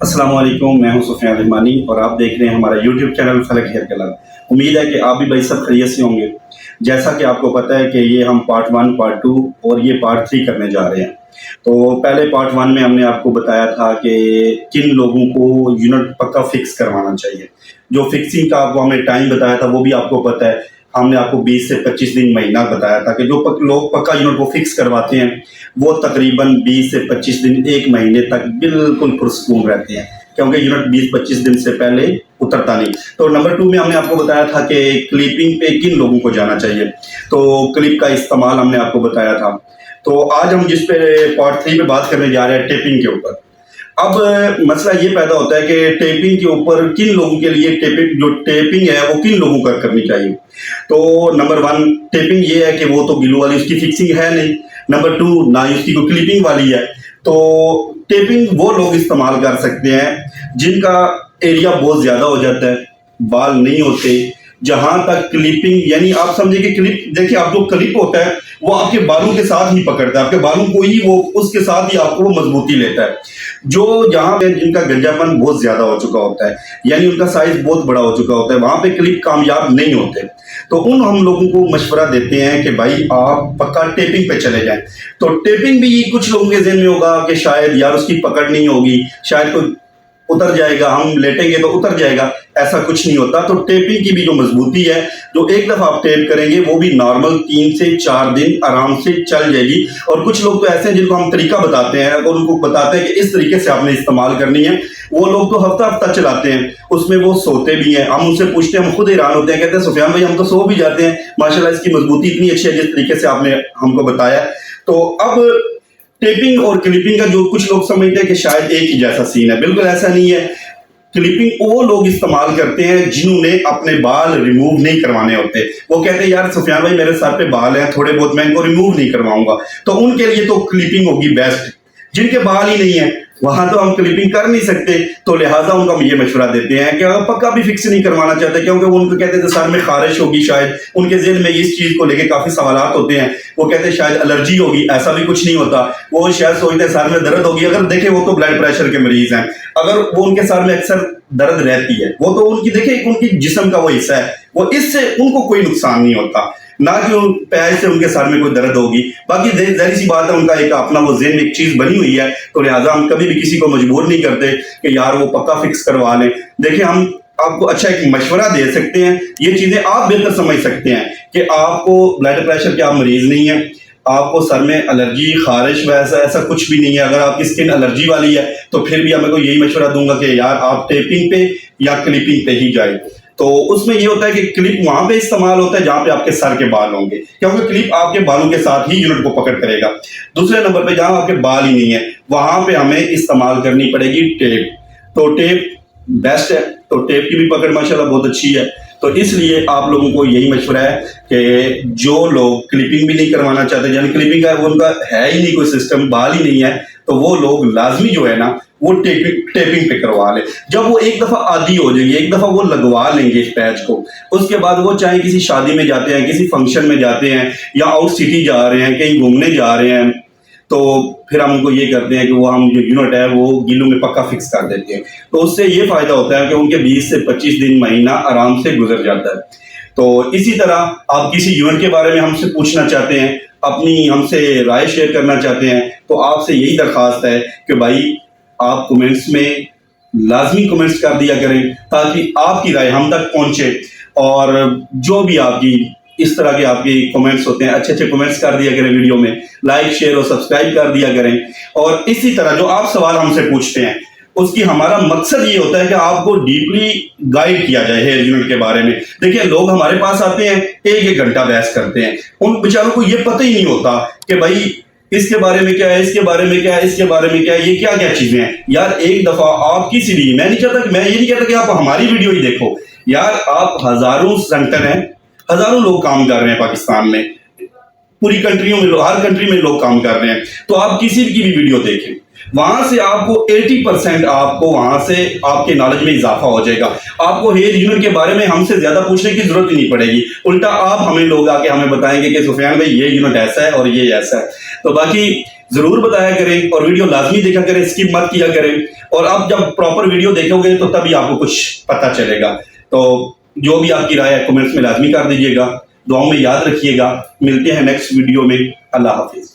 अस्सलाम वालेकुम, मैं हूं सुफियान रहमानी और आप देख रहे हैं हमारा यूट्यूब चैनल फलक हेयर कलर। उम्मीद है कि आप भी भाई सब खैरियत से होंगे। जैसा कि आपको पता है कि ये हम पार्ट 1, पार्ट 2 और ये पार्ट 3 करने जा रहे हैं। तो पहले पार्ट 1 में हमने आपको बताया था कि किन लोगों को यूनिट पक्का फिक्स करवाना चाहिए। जो फिक्सिंग का आपको हमने टाइम बताया था वो भी आपको पता है। हमने आपको 20 से 25 दिन महीना बताया था कि जो लोग पक्का यूनिट को फिक्स करवाते हैं वो तकरीबन 20 से 25 दिन, 1 महीने तक बिल्कुल पुरसकून रहते हैं, क्योंकि यूनिट 20-25 दिन से पहले उतरता नहीं। तो नंबर 2 में हमने आपको बताया था कि क्लिपिंग पे किन लोगों को जाना चाहिए। तो क्लिप का इस्तेमाल हमने आपको बताया था। तो आज हम जिस पे पार्ट 3 पे बात करने जा रहे हैं, टेपिंग के ऊपर। अब मसला ये पैदा होता है कि टेपिंग के ऊपर किन लोगों के लिए टेपिंग है वो किन लोगों को करनी चाहिए। तो नंबर 1 टेपिंग ये है कि वो तो ग्लू वाली उसकी फिक्सिंग है नहीं। नंबर 2 ना ही उसकी कोई क्लिपिंग वाली है। तो टेपिंग वो लोग इस्तेमाल कर सकते हैं जिनका एरिया बहुत ज़्यादा हो जाता है, बाल नहीं होते। जहां तक क्लिपिंग यानी आप समझे कि क्लिप, देखिए आप जो क्लिप होता है वो आपके बालों के साथ ही पकड़ता है, आपके बालों को ही वो उसके साथ ही आपको वो मजबूती लेता है। जो जहां पे जिनका गंजापन बहुत ज्यादा हो चुका होता है यानी उनका साइज बहुत बड़ा हो चुका होता है, वहां पे क्लिप कामयाब नहीं होते। तो उन हम लोगों को मशवरा देते हैं कि भाई आप पक्का टेपिंग पे चले जाएं। तो टेपिंग भी कुछ लोगों के ज़हन में होगा कि शायद यार उसकी पकड़ नहीं होगी, शायद कोई उतर जाएगा, हम लेटेंगे तो उतर जाएगा। ऐसा कुछ नहीं होता। तो टेपिंग की भी जो मजबूती है, जो एक दफा आप टेप करेंगे वो भी नॉर्मल 3 से 4 दिन आराम से चल जाएगी। और कुछ लोग तो ऐसे हैं जिनको हम तरीका बताते हैं और उनको बताते हैं कि इस तरीके से आपने इस्तेमाल करनी है, वो लोग तो हफ्ता हफ्ता चलाते हैं, उसमें वो सोते भी हैं। हम उनसे पूछते हैं, हम खुद हैरान होते हैं, कहते हैं सुफियान भाई हम तो सो भी जाते हैं, माशाल्लाह इसकी मजबूती इतनी अच्छी है जिस तरीके से आपने हमको बताया। तो अब टेपिंग और क्लिपिंग का जो कुछ लोग समझते हैं कि शायद एक ही जैसा सीन है, बिल्कुल ऐसा नहीं है। क्लिपिंग वो लोग इस्तेमाल करते हैं जिन्होंने अपने बाल रिमूव नहीं करवाने होते। वो कहते हैं यार सुफियान भाई मेरे सर पे बाल हैं थोड़े बहुत, मैं इनको रिमूव नहीं करवाऊंगा। तो उनके लिए तो क्लिपिंग होगी बेस्ट। जिनके बाल ही नहीं है वहां तो हम क्लिपिंग कर नहीं सकते, तो लिहाजा उनको हम ये मशवरा देते हैं कि अगर पक्का भी फिक्स नहीं करवाना चाहते, क्योंकि वो उनको कहते थे सर में खारिश होगी, शायद उनके ज़हन में इस चीज़ को लेके काफ़ी सवालात होते हैं। वो कहते हैं शायद एलर्जी होगी, ऐसा भी कुछ नहीं होता। वो शायद सोचते हैं सर में दर्द होगी। अगर देखे वो तो ब्लड प्रेशर के मरीज हैं, अगर वो उनके सर में अक्सर दर्द रहती है, वो तो उनकी देखे उनकी जिस्म का वो हिस्सा है, वो इससे उनको कोई नुकसान नहीं होता, ना कि उन पैर से उनके सर में कोई दर्द होगी। बाकी जाहिर सी बात है उनका एक अपना वो ज़हन में एक चीज़ बनी हुई है, तो लिहाजा हम कभी भी किसी को मजबूर नहीं करते कि यार वो पक्का फिक्स करवा लें। देखिए हम आपको अच्छा एक मशवरा दे सकते हैं, ये चीज़ें आप बेहतर समझ सकते हैं कि आपको ब्लड प्रेशर के आप मरीज नहीं है, आपको सर में एलर्जी खारिश वैसा ऐसा कुछ भी नहीं है। अगर आपकी स्किन एलर्जी वाली है तो फिर भी मैं को यही मशवरा दूंगा कि यार आप टेपिंग पे या क्लिपिंग पे ही जाए। तो उसमें ये होता है कि क्लिप वहां पे इस्तेमाल होता है जहां पे आपके सर के बाल होंगे, क्योंकि क्लिप आपके बालों के साथ ही यूनिट को पकड़ करेगा। दूसरे नंबर पे जहां आपके बाल ही नहीं है वहां पे हमें इस्तेमाल करनी पड़ेगी टेप। तो टेप बेस्ट है, तो टेप की भी पकड़ माशाल्लाह बहुत अच्छी है। तो इसलिए आप लोगों को यही मशवरा है कि जो लोग क्लिपिंग भी नहीं करवाना चाहते, यानी क्लिपिंग का वो उनका है ही नहीं कोई सिस्टम, बाल ही नहीं है, तो वो लोग लाजमी जो है ना वो टेपिंग पे करवा ले। जब वो एक दफा आदी हो जाएंगे, एक दफा वो लगवा लेंगे इस पैच को, उसके बाद वो चाहे किसी शादी में जाते हैं, किसी फंक्शन में जाते हैं या आउट सिटी जा रहे हैं, कहीं घूमने जा रहे हैं, तो फिर हम उनको ये करते हैं कि वो हम जो यूनिट है वो गिल्लू में पक्का फिक्स कर देते हैं। तो उससे ये फायदा होता है कि उनके 20 से 25 दिन महीना आराम से गुजर जाता है। तो इसी तरह आप किसी यूनिट के बारे में हमसे पूछना चाहते हैं, अपनी हमसे राय शेयर करना चाहते हैं, तो आपसे यही दरख्वास्त है कि भाई आप कमेंट्स में लाजमी कमेंट्स कर दिया करें ताकि आपकी राय हम तक पहुंचे। और जो भी आपकी इस तरह के आपके कमेंट्स होते हैं, अच्छे अच्छे कमेंट्स कर दिया करें, वीडियो में लाइक शेयर और सब्सक्राइब कर दिया करें। और इसी तरह जो आप सवाल हमसे पूछते हैं उसकी हमारा मकसद ये होता है कि आपको डीपली गाइड किया जाए हेयर यूनिट के बारे में। देखिए लोग हमारे पास आते हैं, एक एक घंटा बहस करते हैं, उन बेचारों को ये पता ही नहीं होता कि भाई इसके बारे में क्या है, इसके बारे में क्या है, इसके बारे में क्या है, ये क्या क्या चीजें हैं। यार एक दफा आप किसी भी, मैं ये नहीं कहता कि आप हमारी वीडियो ही देखो, यार आप हजारों सेंटर हैं, हजारों लोग काम कर रहे हैं पाकिस्तान में, पूरी कंट्रियों में हर कंट्री में लोग काम कर रहे हैं, तो आप किसी की भी वीडियो देखें। वहां से आपको 80% आपको वहां से आपके नॉलेज में इजाफा हो जाएगा। आपको हेयर यूनिट के बारे में हमसे ज्यादा पूछने की जरूरत ही नहीं पड़ेगी, उल्टा आप हमें लोग आके हमें बताएंगे कि सुफियान भाई ये यूनिट ऐसा है और ये ऐसा है। तो बाकी जरूर बताया करें और वीडियो लाजमी देखा करें, स्किप मत किया करें। और अब जब प्रॉपर वीडियो देखोगे तो तभी आपको कुछ पता चलेगा। तो जो भी आपकी राय है कमेंट्स में लाजमी कर दीजिएगा, दुआओं में याद रखिएगा। मिलते हैं नेक्स्ट वीडियो में। अल्लाह हाफिज।